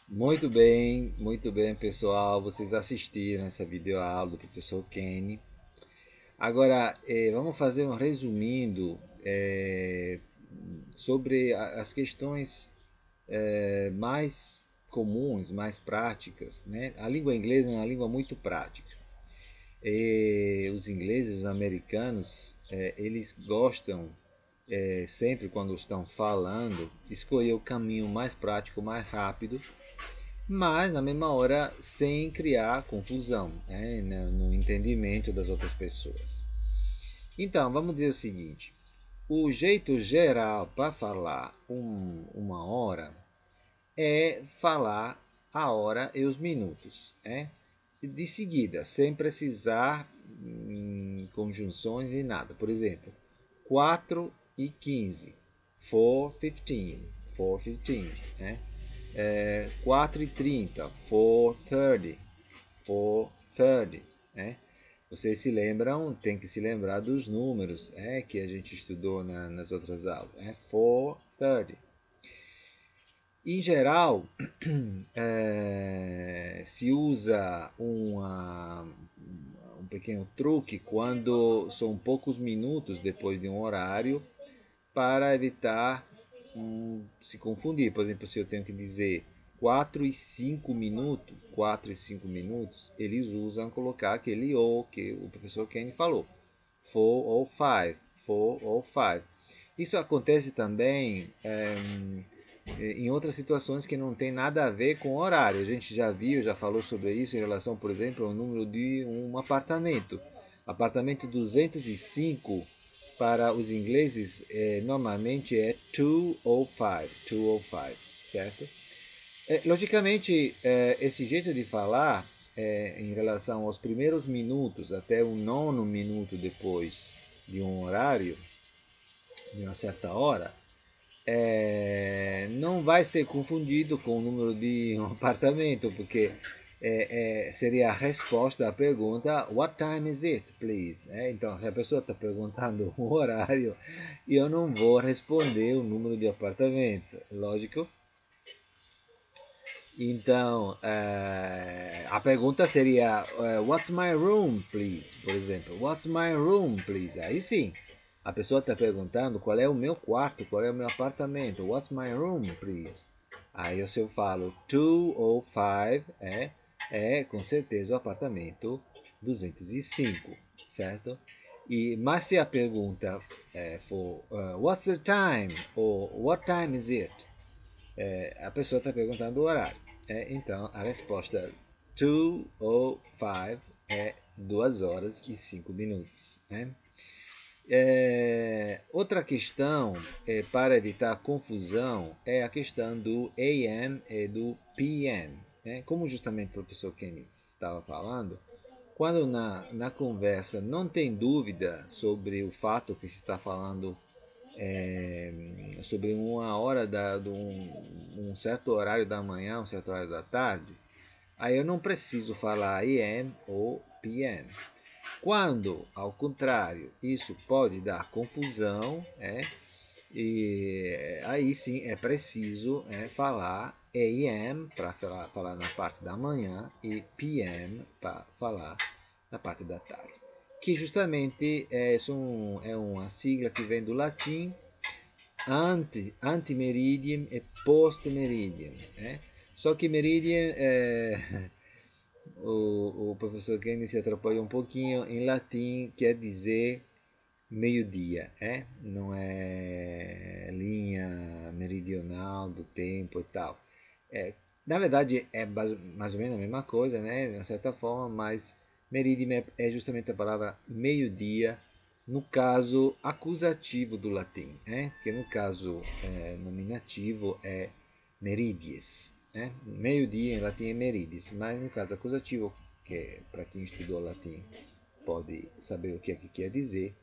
muito bem, pessoal. Vocês assistiram essa videoaula do professor Kenny. Agora, vamos fazer um resumindo sobre as questões mais comuns, mais práticas, né? A língua inglesa é uma língua muito prática. Os ingleses, os americanos, eles gostam sempre quando estão falando, escolher o caminho mais prático, mais rápido, mas na mesma hora sem criar confusão, né, no entendimento das outras pessoas. Então, vamos dizer o seguinte: o jeito geral para falar uma hora é falar a hora e os minutos, né? De seguida, sem precisar conjunções e nada. Por exemplo, 4:15, 4:15, 4:15, né? 4:30, 4:30, 4:30, né? Vocês se lembram, tem que se lembrar dos números que a gente estudou nas outras aulas. 4:30. Em geral, se usa um pequeno truque quando são poucos minutos depois de um horário para evitar se confundir. Por exemplo, se eu tenho que dizer 4 e 5 minutos, eles usam colocar aquele o que o professor Kenny falou. 4 ou 5. Isso acontece também em outras situações que não tem nada a ver com horário. A gente já viu, já falou sobre isso em relação, por exemplo, ao número de um apartamento. Apartamento 205 para os ingleses normalmente é 205, 205, certo? Logicamente, esse jeito de falar em relação aos primeiros minutos até o nono minuto depois de um horário, de uma certa hora, não vai ser confundido com o número de um apartamento, porque seria a resposta à pergunta What time is it, please? Então, se a pessoa está perguntando o horário, eu não vou responder o número de apartamento, lógico. Então, a pergunta seria What's my room, please? Por exemplo, What's my room, please? Aí sim, a pessoa está perguntando qual é o meu quarto, qual é o meu apartamento. What's my room, please? Aí se eu falo 205, é com certeza o apartamento 205, certo? Mas se a pergunta for What's the time? Ou What time is it? A pessoa está perguntando o horário. Então, a resposta 2:05 é 2 horas e 5 minutos. Né? Outra questão para evitar confusão é a questão do AM e do PM. Né? Como justamente o professor Kenny estava falando, quando na conversa não tem dúvida sobre o fato que se está falando sobre uma hora de um certo horário da manhã, um certo horário da tarde, aí eu não preciso falar AM ou PM. Quando, ao contrário, isso pode dar confusão, e aí sim é preciso falar AM para falar na parte da manhã e PM para falar na parte da tarde. Que justamente é uma sigla que vem do latim anti-meridiem e post-meridiem. Só que meridiem, o professor Kenny se atrapalhou um pouquinho, em latim quer dizer meio-dia, não é linha meridional do tempo e tal. Na verdade é mais ou menos a mesma coisa, né, de certa forma, mas meridiem é justamente a palavra meio-dia no caso acusativo do latim, que no caso nominativo é meridies. Meio-dia em latim é meridies, mas no caso acusativo, que para quem estudou latim pode saber o que é que quer dizer,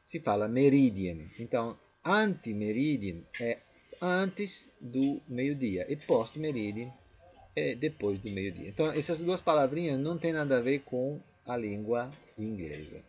se fala meridiem. Então, anti-meridiem é antes do meio-dia e post-meridiem é depois do meio-dia. Então, essas duas palavrinhas não têm nada a ver com a língua inglesa.